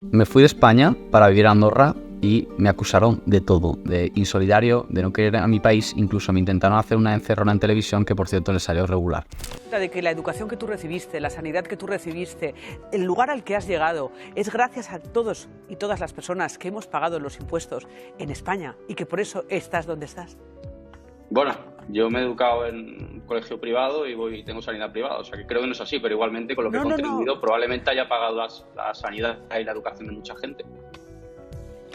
Me fui de España para vivir a Andorra y me acusaron de todo, de insolidario, de no querer a mi país, incluso me intentaron hacer una encerrona en televisión que por cierto les salió regular. De que la educación que tú recibiste, la sanidad que tú recibiste, el lugar al que has llegado, es gracias a todos y todas las personas que hemos pagado los impuestos en España y que por eso estás donde estás. Bueno, yo me he educado en un colegio privado y tengo sanidad privada, o sea que creo que no es así, pero igualmente con lo que he contribuido probablemente haya pagado la sanidad y la educación de mucha gente.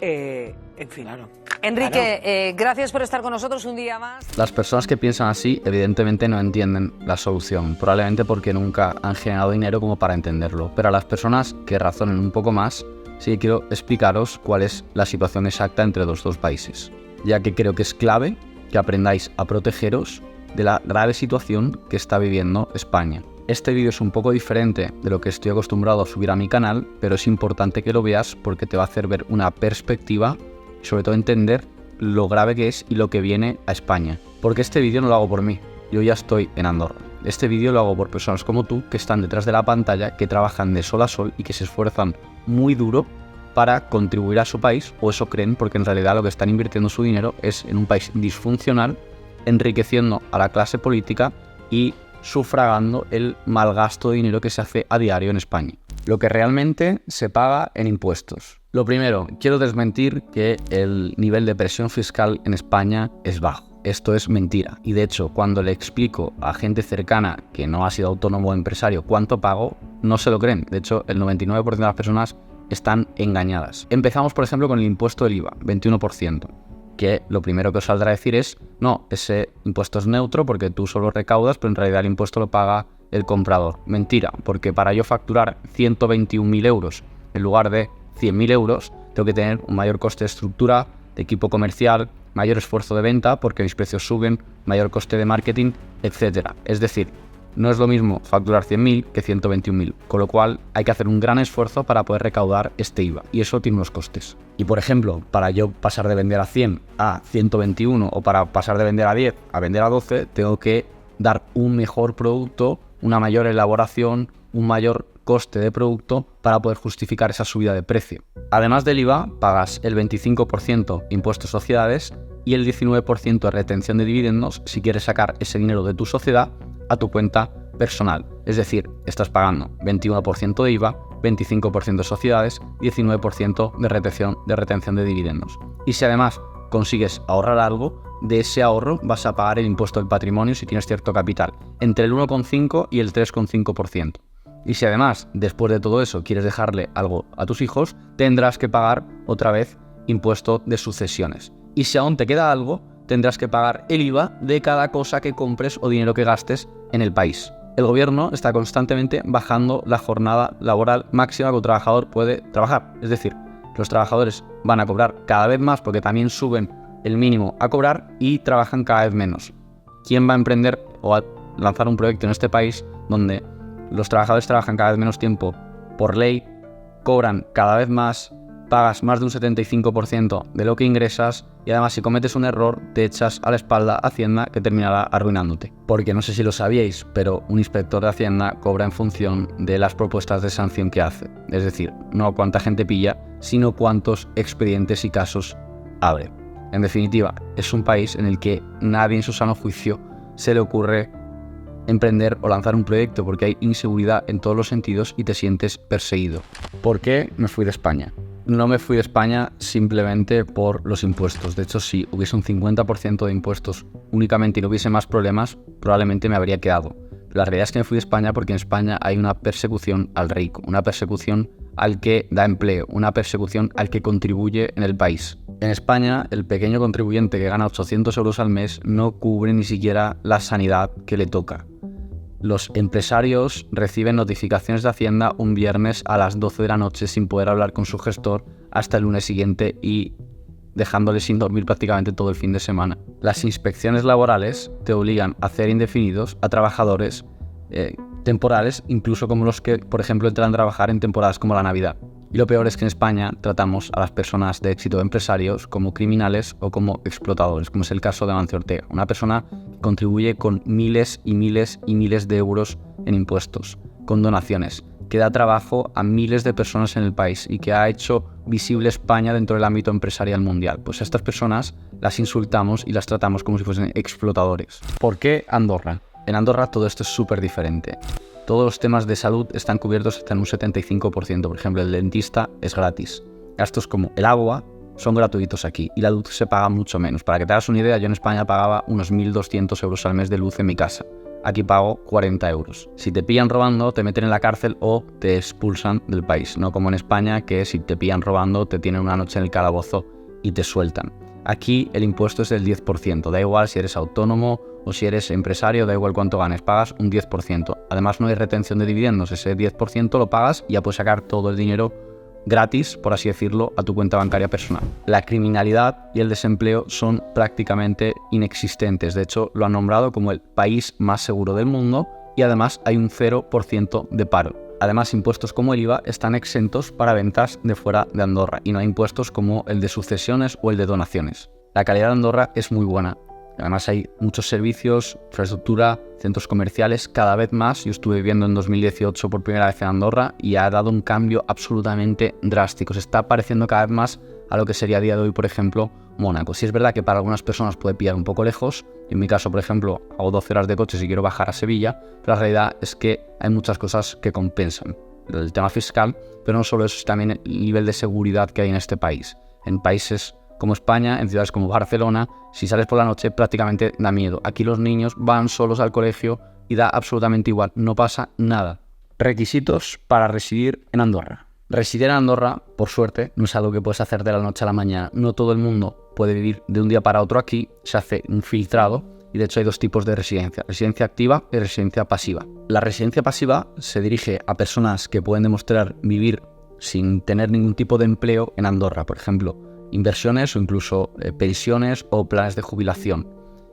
En fin. Claro. Enrique, Claro. Gracias por estar con nosotros un día más. Las personas que piensan así evidentemente no entienden la solución, probablemente porque nunca han generado dinero como para entenderlo, pero a las personas que razonen un poco más, sí que quiero explicaros cuál es la situación exacta entre los dos países, ya que creo que es clave que aprendáis a protegeros de la grave situación que está viviendo España. Este vídeo es un poco diferente de lo que estoy acostumbrado a subir a mi canal, pero es importante que lo veas porque te va a hacer ver una perspectiva y sobre todo entender lo grave que es y lo que viene a España. Porque este vídeo no lo hago por mí, yo ya estoy en Andorra. Este vídeo lo hago por personas como tú que están detrás de la pantalla, que trabajan de sol a sol y que se esfuerzan muy duro para contribuir a su país, o eso creen, porque en realidad lo que están invirtiendo su dinero es en un país disfuncional, enriqueciendo a la clase política y sufragando el mal gasto de dinero que se hace a diario en España. Lo que realmente se paga en impuestos. Lo primero, quiero desmentir que el nivel de presión fiscal en España es bajo. Esto es mentira. Y de hecho, cuando le explico a gente cercana que no ha sido autónomo o empresario cuánto pago, no se lo creen. De hecho, el 99% de las personas están engañadas. Empezamos, por ejemplo, con el impuesto del IVA, 21%. Que lo primero que os saldrá a decir es, no, ese impuesto es neutro porque tú solo recaudas, pero en realidad el impuesto lo paga el comprador. Mentira, porque para yo facturar 121.000 euros en lugar de 100.000 euros, tengo que tener un mayor coste de estructura, de equipo comercial, mayor esfuerzo de venta porque mis precios suben, mayor coste de marketing, etc. Es decir, no es lo mismo facturar 100.000 que 121.000, con lo cual hay que hacer un gran esfuerzo para poder recaudar este IVA, y eso tiene unos costes. Y por ejemplo, para yo pasar de vender a 100 a 121 o para pasar de vender a 10 a vender a 12, tengo que dar un mejor producto, una mayor elaboración, un mayor coste de producto para poder justificar esa subida de precio. Además del IVA, pagas el 25% impuestos sociedades y el 19% de retención de dividendos si quieres sacar ese dinero de tu sociedad a tu cuenta personal. Es decir, estás pagando 21% de IVA, 25% de sociedades, 19% de retención de dividendos. Y si además consigues ahorrar algo, de ese ahorro vas a pagar el impuesto del patrimonio si tienes cierto capital, entre el 1,5 y el 3,5%. Y si además, después de todo eso, quieres dejarle algo a tus hijos, tendrás que pagar otra vez impuesto de sucesiones. Y si aún te queda algo, tendrás que pagar el IVA de cada cosa que compres o dinero que gastes en el país. El gobierno está constantemente bajando la jornada laboral máxima que un trabajador puede trabajar. Es decir, los trabajadores van a cobrar cada vez más porque también suben el mínimo a cobrar y trabajan cada vez menos. ¿Quién va a emprender o a lanzar un proyecto en este país donde los trabajadores trabajan cada vez menos tiempo por ley, cobran cada vez más, pagas más de un 75% de lo que ingresas y además si cometes un error te echas a la espalda a Hacienda que terminará arruinándote? Porque no sé si lo sabíais, pero un inspector de Hacienda cobra en función de las propuestas de sanción que hace. Es decir, no cuánta gente pilla, sino cuántos expedientes y casos abre. En definitiva, es un país en el que nadie en su sano juicio se le ocurre emprender o lanzar un proyecto porque hay inseguridad en todos los sentidos y te sientes perseguido. ¿Por qué me fui de España? No me fui de España simplemente por los impuestos. De hecho, si hubiese un 50% de impuestos únicamente y no hubiese más problemas, probablemente me habría quedado. La realidad es que me fui de España porque en España hay una persecución al rico, una persecución al que da empleo, una persecución al que contribuye en el país. En España, el pequeño contribuyente que gana 800 euros al mes no cubre ni siquiera la sanidad que le toca. Los empresarios reciben notificaciones de Hacienda un viernes a las 12 de la noche sin poder hablar con su gestor hasta el lunes siguiente y dejándole sin dormir prácticamente todo el fin de semana. Las inspecciones laborales te obligan a hacer indefinidos a trabajadores temporales, incluso como los que, por ejemplo, entran a trabajar en temporadas como la Navidad. Y lo peor es que en España tratamos a las personas de éxito empresarios como criminales o como explotadores, como es el caso de Amancio Ortega, una persona que contribuye con miles y miles y miles de euros en impuestos. con donaciones, que da trabajo a miles de personas en el país y que ha hecho visible España dentro del ámbito empresarial mundial. Pues a estas personas las insultamos y las tratamos como si fuesen explotadores. ¿Por qué Andorra? En Andorra todo esto es súper diferente. Todos los temas de salud están cubiertos hasta en un 75%. Por ejemplo, el dentista es gratis. Gastos como el agua son gratuitos aquí y la luz se paga mucho menos. Para que te hagas una idea, yo en España pagaba unos 1.200 euros al mes de luz en mi casa. Aquí pago 40 euros. Si te pillan robando, te meten en la cárcel o te expulsan del país. No como en España, que si te pillan robando, te tienen una noche en el calabozo y te sueltan. Aquí el impuesto es del 10%. Da igual si eres autónomo o si eres empresario, da igual cuánto ganes, pagas un 10%. Además no hay retención de dividendos, ese 10% lo pagas y ya puedes sacar todo el dinero gratis, por así decirlo, a tu cuenta bancaria personal. La criminalidad y el desempleo son prácticamente inexistentes. De hecho, lo han nombrado como el país más seguro del mundo y además hay un 0% de paro. Además, impuestos como el IVA están exentos para ventas de fuera de Andorra y no hay impuestos como el de sucesiones o el de donaciones. La calidad de Andorra es muy buena. Además hay muchos servicios, infraestructura, centros comerciales, cada vez más. Yo estuve viviendo en 2018 por primera vez en Andorra y ha dado un cambio absolutamente drástico. Se está pareciendo cada vez más a lo que sería a día de hoy, por ejemplo, Mónaco. Sí es verdad que para algunas personas puede pillar un poco lejos. En mi caso, por ejemplo, hago 12 horas de coche si quiero bajar a Sevilla, pero la realidad es que hay muchas cosas que compensan. El tema fiscal, pero no solo eso, es también el nivel de seguridad que hay en este país. En países como España, en ciudades como Barcelona, si sales por la noche prácticamente da miedo. Aquí los niños van solos al colegio y da absolutamente igual, no pasa nada. Requisitos para residir en Andorra. Residir en Andorra, por suerte, no es algo que puedes hacer de la noche a la mañana. No todo el mundo puede vivir de un día para otro aquí, se hace un filtrado y de hecho hay dos tipos de residencia, residencia activa y residencia pasiva. La residencia pasiva se dirige a personas que pueden demostrar vivir sin tener ningún tipo de empleo en Andorra, por ejemplo, inversiones o incluso pensiones o planes de jubilación.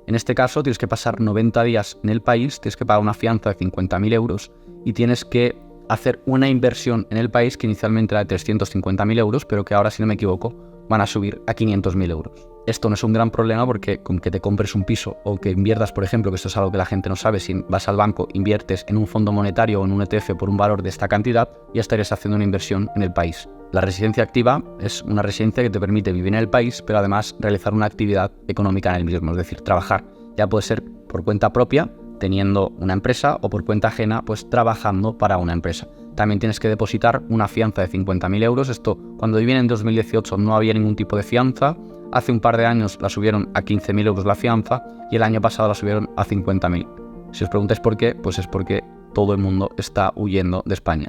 En este caso tienes que pasar 90 días en el país, tienes que pagar una fianza de 50.000 euros y tienes que hacer una inversión en el país que inicialmente era de 350.000 euros, pero que ahora, si no me equivoco, van a subir a 500.000 euros. Esto no es un gran problema porque con que te compres un piso o que inviertas, por ejemplo, que esto es algo que la gente no sabe, si vas al banco, inviertes en un fondo monetario o en un ETF por un valor de esta cantidad, ya estarías haciendo una inversión en el país. La residencia activa es una residencia que te permite vivir en el país, pero además realizar una actividad económica en el mismo, es decir, trabajar. Ya puede ser por cuenta propia, teniendo una empresa, o por cuenta ajena, pues trabajando para una empresa. También tienes que depositar una fianza de 50.000 euros. Esto, cuando viví en 2018 no había ningún tipo de fianza. Hace un par de años la subieron a 15.000 euros la fianza y el año pasado la subieron a 50.000. Si os preguntáis por qué, pues es porque todo el mundo está huyendo de España.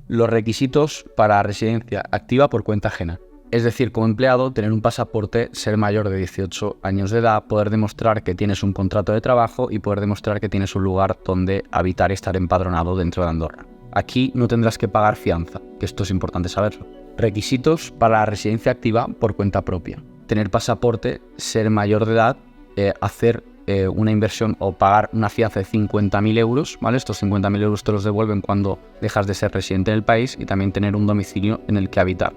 Los requisitos para residencia activa por cuenta ajena. Es decir, como empleado, tener un pasaporte, ser mayor de 18 años de edad, poder demostrar que tienes un contrato de trabajo y poder demostrar que tienes un lugar donde habitar y estar empadronado dentro de Andorra. Aquí no tendrás que pagar fianza, que esto es importante saberlo. Requisitos para la residencia activa por cuenta propia. Tener pasaporte, ser mayor de edad, hacer una inversión o pagar una fianza de 50.000 euros, ¿vale? Estos 50.000 euros te los devuelven cuando dejas de ser residente en el país y también tener un domicilio en el que habitar.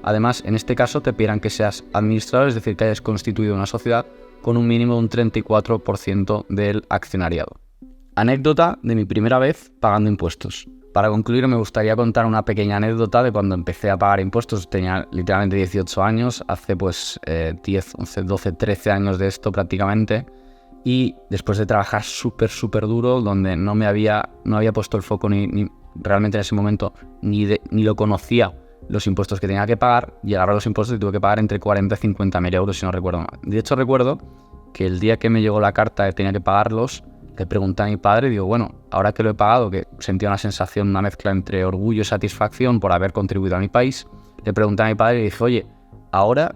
Además, en este caso te pedirán que seas administrador, es decir, que hayas constituido una sociedad con un mínimo de un 34% del accionariado. Anécdota de mi primera vez pagando impuestos. Para concluir, me gustaría contar una pequeña anécdota de cuando empecé a pagar impuestos. Tenía literalmente 18 años, hace 10, 11, 12, 13 años de esto prácticamente. Y después de trabajar súper duro, donde no había puesto el foco ni realmente en ese momento ni lo conocía, los impuestos que tenía que pagar, llegaron los impuestos y tuve que pagar entre 40 y 50.000 euros, si no recuerdo mal. De hecho, recuerdo que el día que me llegó la carta de que tenía que pagarlos, le pregunté a mi padre y digo, bueno, ahora que lo he pagado, que sentía una sensación, una mezcla entre orgullo y satisfacción por haber contribuido a mi país, le pregunté a mi padre y dije, oye, ahora,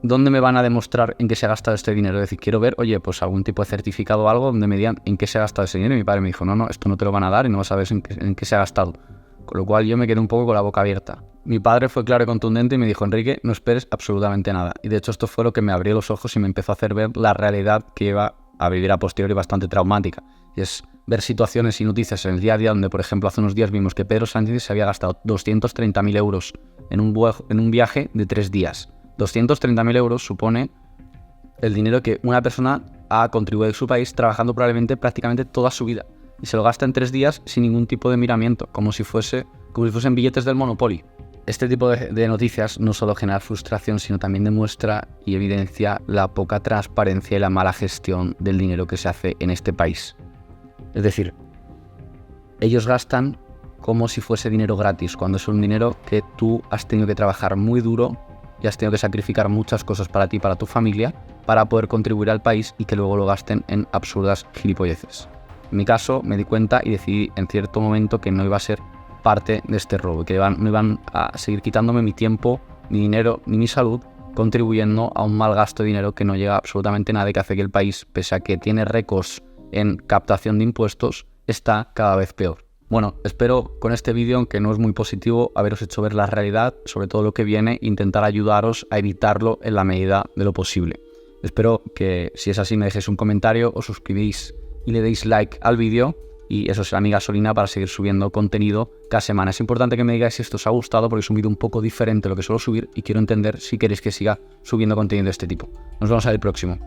¿dónde me van a demostrar en qué se ha gastado este dinero? Es decir, quiero ver, oye, pues algún tipo de certificado o algo donde me digan en qué se ha gastado ese dinero. Y mi padre me dijo, no, esto no te lo van a dar y no vas a ver en qué se ha gastado. Con lo cual yo me quedé un poco con la boca abierta. Mi padre fue claro y contundente y me dijo, Enrique, no esperes absolutamente nada. Y de hecho esto fue lo que me abrió los ojos y me empezó a hacer ver la realidad que iba a vivir a posteriori bastante traumática. Y es ver situaciones y noticias en el día a día donde, por ejemplo, hace unos días vimos que Pedro Sánchez se había gastado 230.000 euros en un viaje de 3 días. 230.000 euros supone el dinero que una persona ha contribuido en su país trabajando probablemente prácticamente toda su vida. y se lo gasta en 3 días sin ningún tipo de miramiento, como si fuesen billetes del Monopoly. Este tipo de noticias no solo genera frustración, sino también demuestra y evidencia la poca transparencia y la mala gestión del dinero que se hace en este país. Es decir, ellos gastan como si fuese dinero gratis, cuando es un dinero que tú has tenido que trabajar muy duro y has tenido que sacrificar muchas cosas para ti y para tu familia para poder contribuir al país y que luego lo gasten en absurdas gilipolleces. En mi caso me di cuenta y decidí en cierto momento que no iba a ser parte de este robo, que no iban a seguir quitándome mi tiempo, mi dinero ni mi salud, contribuyendo a un mal gasto de dinero que no llega absolutamente a nada y que hace que el país, pese a que tiene récords en captación de impuestos, está cada vez peor. Bueno, espero con este vídeo, aunque no es muy positivo, haberos hecho ver la realidad, sobre todo lo que viene, e intentar ayudaros a evitarlo en la medida de lo posible. Espero que, si es así, me dejéis un comentario, os suscribís y le deis like al vídeo, y eso será mi gasolina para seguir subiendo contenido cada semana. Es importante que me digáis si esto os ha gustado, porque es un vídeo un poco diferente a lo que suelo subir y quiero entender si queréis que siga subiendo contenido de este tipo. Nos vemos en el próximo.